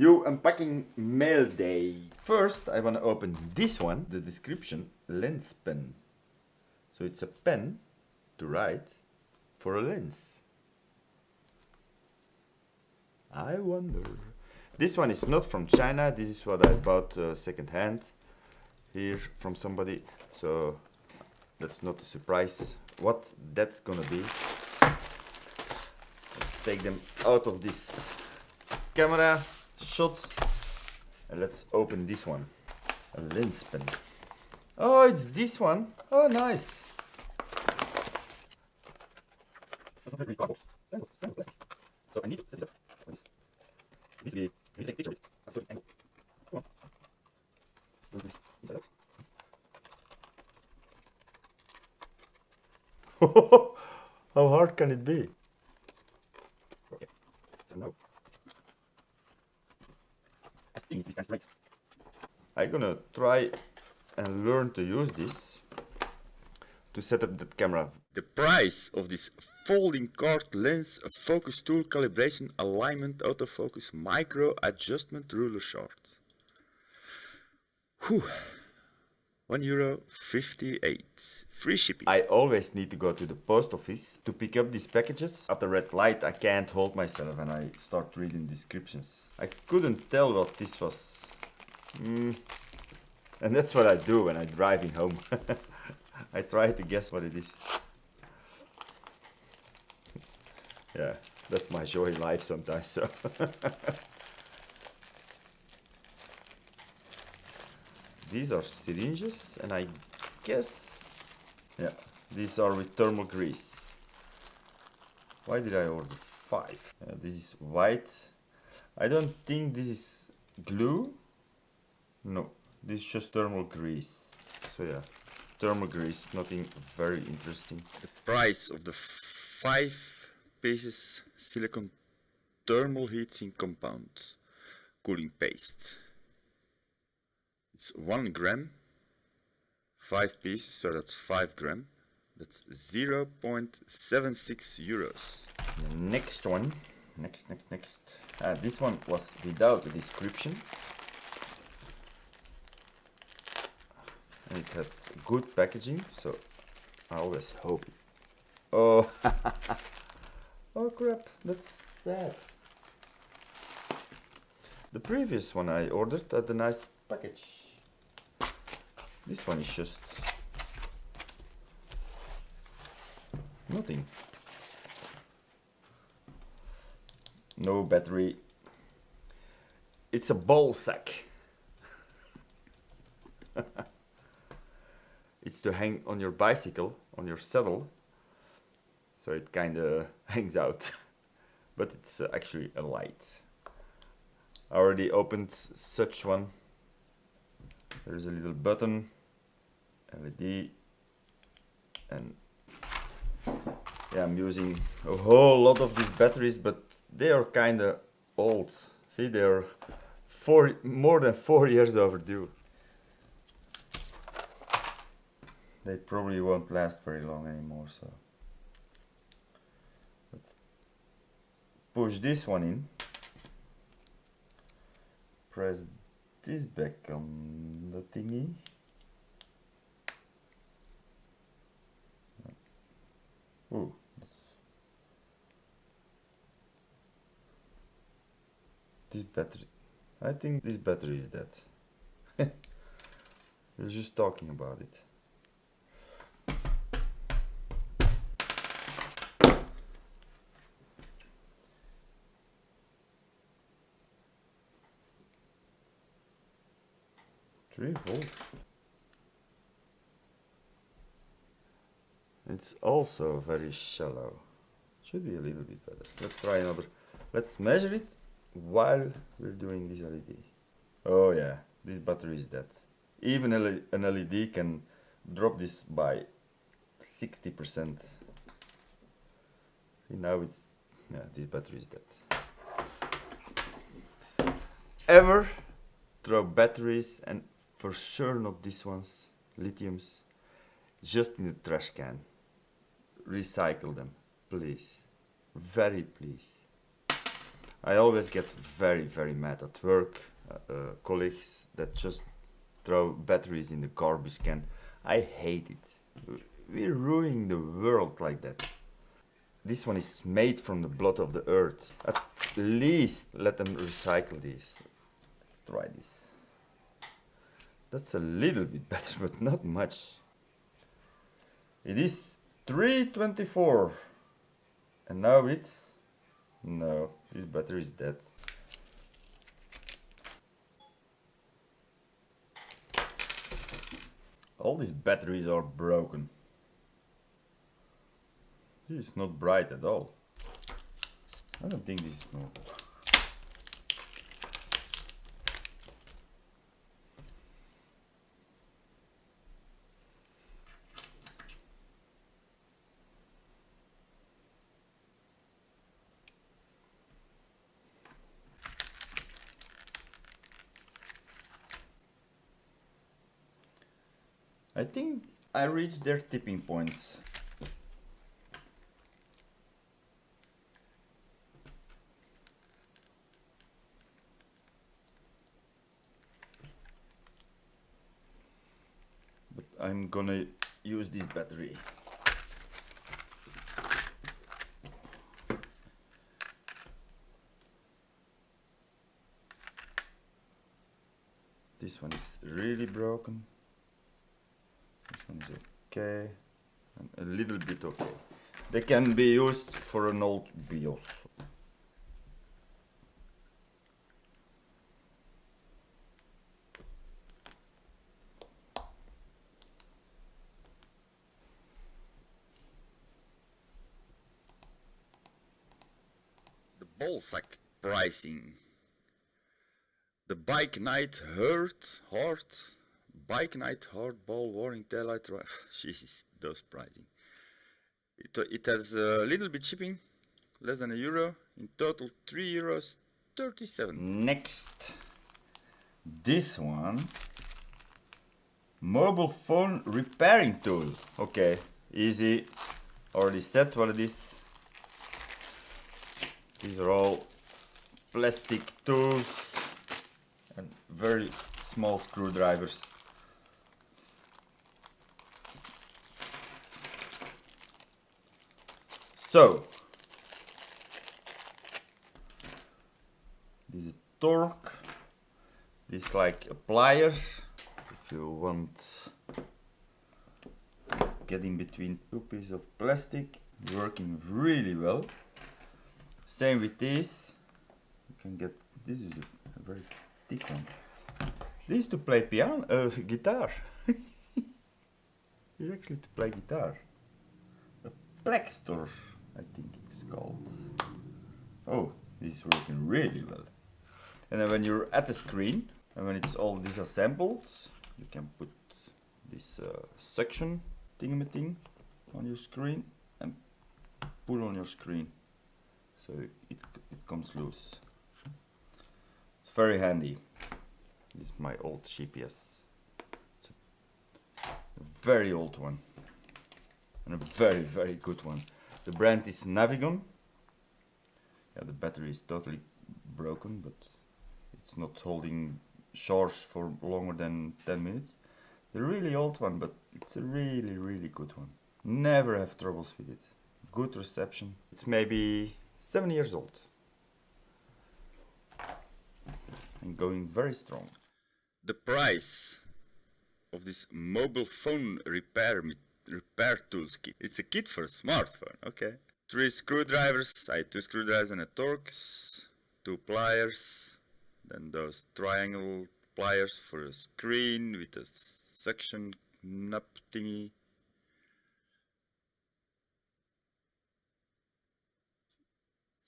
New unpacking mail day. First, I want to open this one, the description, lens pen. So it's a pen to write for a lens. I wonder. This one is not from China. This is what I bought second hand here from somebody. So that's not a surprise what that's gonna be. Let's take them out of this camera shot and let's open this one. A lens pen. Oh, it's this one. Oh, nice. So I need to set it up. It needs to take a picture of it at a certain angle. Come on. Move this inside out. How hard can it be? Okay. So now I think this is right. I'm gonna try and learn to use this to set up that camera. The price of this folding card lens, a FocusTool, calibration, alignment, autofocus, micro adjustment, ruler short. Whew. €1.58. Free shipping. I always need to go to the post office to pick up these packages. At the red light I can't hold myself and I start reading descriptions. I couldn't tell what this was. And that's what I do when I'm driving home. I try to guess what it is. Yeah, that's my joy in life sometimes. So. These are syringes and I guess, yeah, these are with thermal grease. Why did I order 5? This is white. I don't think this is glue. No, this is just thermal grease. So yeah, thermal grease, nothing very interesting. The price of the 5 pieces silicone thermal heatsink compound cooling paste. It's 1 gram, 5 pieces, so that's 5 gram. That's €0.76. The next one, next. This one was without a description. And it had good packaging, so I always hope. Oh, oh crap, that's sad. The previous one I ordered had a nice package. This one is just nothing. No battery. It's a ball sack. It's to hang on your bicycle, on your saddle. So it kind of hangs out. But it's actually a light. I already opened such one. There's a little button, LED, and yeah, I'm using a whole lot of these batteries, but they are kind of old. See, they are more than 4 years overdue. They probably won't last very long anymore, so let's push this one in. Press this back on the thingy. Ooh. This battery. I think this battery is dead. We're just talking about it. Three volts. It's also very shallow. Should be a little bit better. Let's try another. Let's measure it while we're doing this LED. Oh yeah, this battery is dead. Even an LED can drop this by 60%. See, now it's, yeah, this battery is dead. Ever throw batteries, and for sure not these ones, lithiums, just in the trash can. Recycle them, please. Very please. I always get very mad at work, colleagues that just throw batteries in the garbage can. I hate it. We're ruining the world like that. This one is made from the blood of the earth. At least let them recycle this. Let's try this. That's a little bit better, but not much. It is 324. And now it's... No, this battery is dead. All these batteries are broken. This is not bright at all. I don't think this is normal. I think I reached their tipping point. But I'm gonna use this battery. This one is really broken. This one is okay, and a little bit okay. They can be used for an old BIOS. The ballsack pricing. The bike night hard. Bike night hardball warning TailLight. Jesus, those pricing. It has a little bit shipping, less than €1. In total, €3.37. Next, this one, mobile phone repairing tool. Okay, easy. Already said what it is. These are all plastic tools and very small screwdrivers. So, this is a torque, this is like a plier, if you want, get in between two pieces of plastic, working really well. Same with this, you can get, this is a very thick one. This is to play guitar. It's actually to play guitar. A Plextor, I think it's called. Oh, this is working really well. And then when you're at the screen, and when it's all disassembled, you can put this suction thingamating on your screen and pull on your screen. So it comes loose. It's very handy. This is my old GPS. It's a very old one. And a very good one. The brand is Navigon. Yeah, the battery is totally broken, but it's not holding charge for longer than 10 minutes. The really old one, but it's a really good one. Never have troubles with it. Good reception. It's maybe 7 years old. And going very strong. The price of this mobile phone repair tools kit. It's a kit for a smartphone, okay. 3 screwdrivers, I2 screwdrivers and a Torx, 2 pliers, then those triangle pliers for a screen with a suction nut thingy.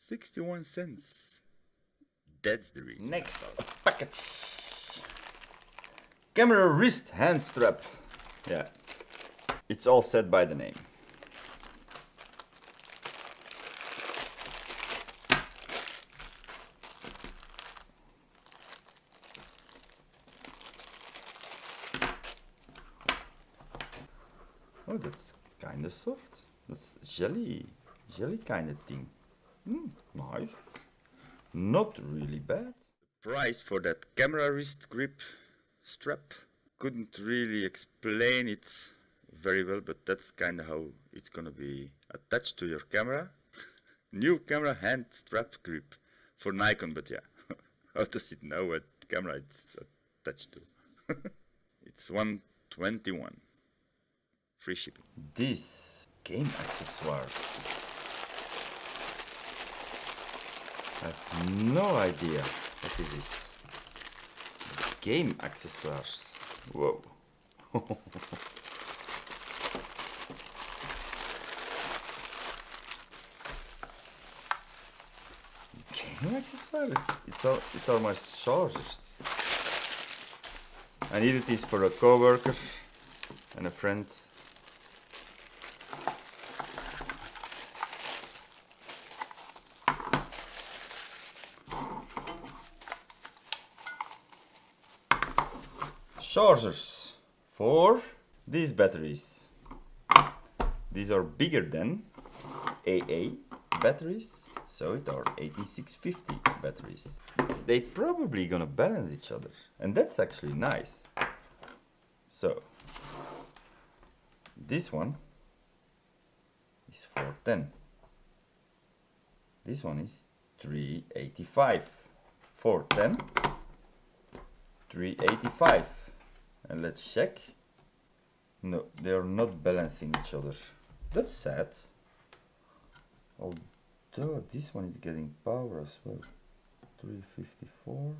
$0.61. That's the reason. Next, a package. Camera wrist hand strap. Yeah. It's all said by the name. Oh, that's kind of soft. That's jelly kind of thing. Nice. not really bad. The price for that camera wrist grip strap, couldn't really explain it very well, but that's kind of how it's gonna be attached to your camera. New camera hand strap grip for Nikon, but yeah, how does it know what camera it's attached to? It's 121, free shipping. These game accessoires, I have no idea what this is. Game accessoires, whoa. Game accessoires, it's all my chargers. I needed this for a co-worker and a friend. Chargers for these batteries. These are bigger than AA batteries, so it are 18650 batteries. They probably gonna balance each other, and that's actually nice. So this one is 410. This one is 385. 410, 385. And let's check. No, they are not balancing each other. That's sad. Although this one is getting power as well. 354.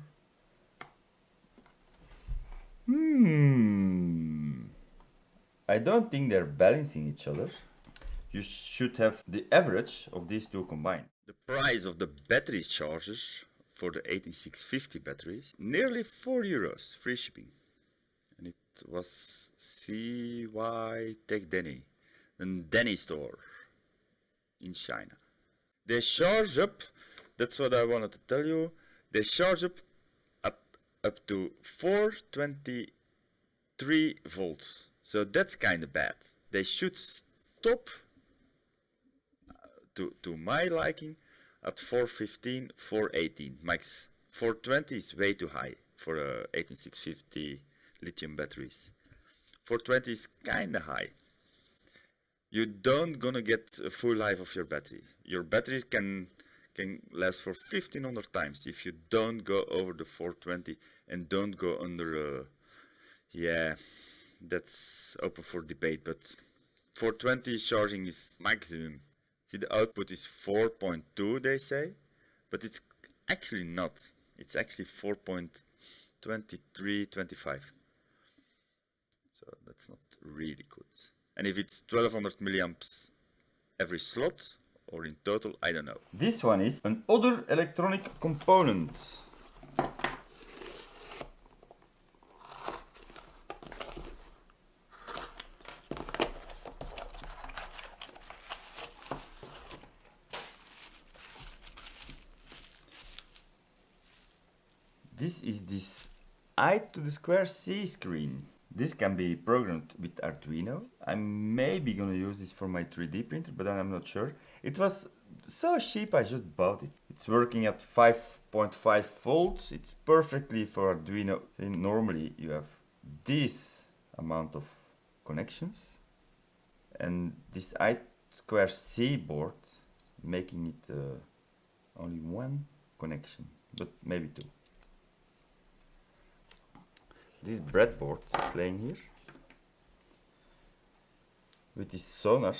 I don't think they're balancing each other. You should have the average of these two combined. The price of the battery chargers for the 18650 batteries, nearly €4, free shipping. And it was CY Tech Denny, the Denny store in China. They charge up, that's what I wanted to tell you, they charge up to 423 volts. So that's kind of bad. They should stop, to my liking, at 415, 418 max. 420 is way too high for a 18650 lithium batteries. 420 is kinda high. You don't gonna get a full life of your battery. Your batteries can last for 1500 times if you don't go over the 420 and don't go under yeah, that's open for debate, but 420 charging is maximum. See, the output is 4.2 they say, but it's actually not. It's actually 4.23, 25. So that's not really good. And if it's 1200 milliamps every slot or in total, I don't know. This one is an other electronic component. This is this I2C screen. This can be programmed with Arduino. I'm maybe gonna use this for my 3D printer, but I'm not sure. It was so cheap, I just bought it. It's working at 5.5 volts. It's perfectly for Arduino. See, normally you have this amount of connections, and this I2C board making it only one connection, but maybe two. This breadboard is laying here with this sonar,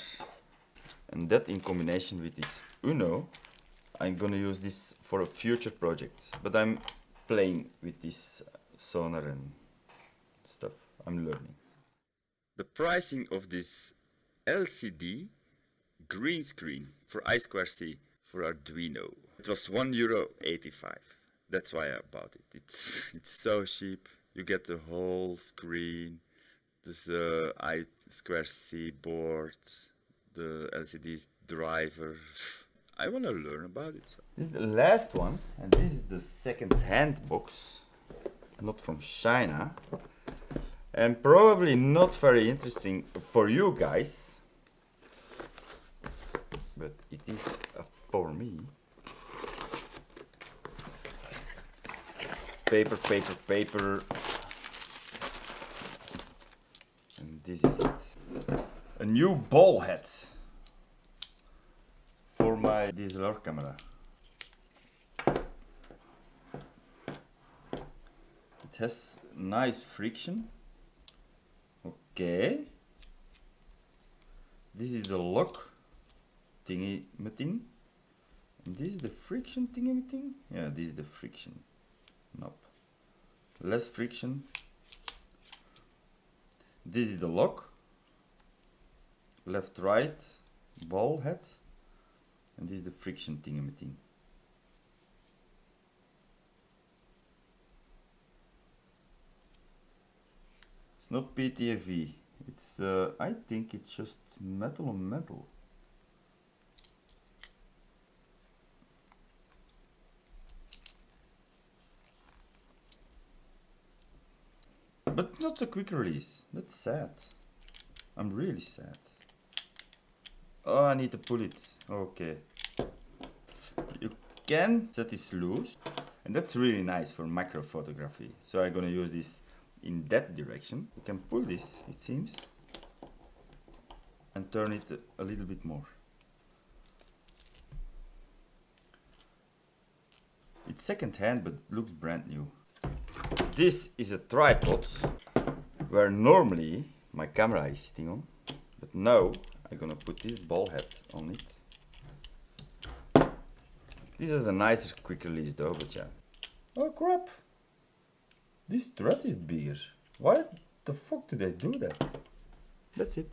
and that in combination with this Uno, I'm gonna use this for a future project, but I'm playing with this sonar and stuff. I'm learning. The pricing of this LCD green screen for I2C for Arduino, it was €1.85. That's why I bought it. It's so cheap. You get the whole screen, this I2C board, the LCD driver. I want to learn about it. So. This is the last one, and this is the second-hand box, not from China, and probably not very interesting for you guys, but it is for me. paper, paper, paper. And this is it. A new ball head for my DSLR camera. It has nice friction. Okay. This is the lock thingy-ma-ting. And this is the friction thingy-ma-ting. Yeah, this is the friction knob. Less friction. This is the lock. Left, right, ball head. And this is the friction thingy-ma-ting. It's not PTFE. It's I think it's just metal on metal. But not a quick release. That's sad. I'm really sad. Oh, I need to pull it. Okay. You can set this loose. And that's really nice for macro photography. So I'm gonna use this in that direction. You can pull this, it seems. And turn it a little bit more. It's second hand, but looks brand new. This is a tripod where normally my camera is sitting on, but now I'm gonna put this ball head on it. This is a nicer quick release though, but yeah. Oh crap! This thread is bigger. Why the fuck did I do that? That's it.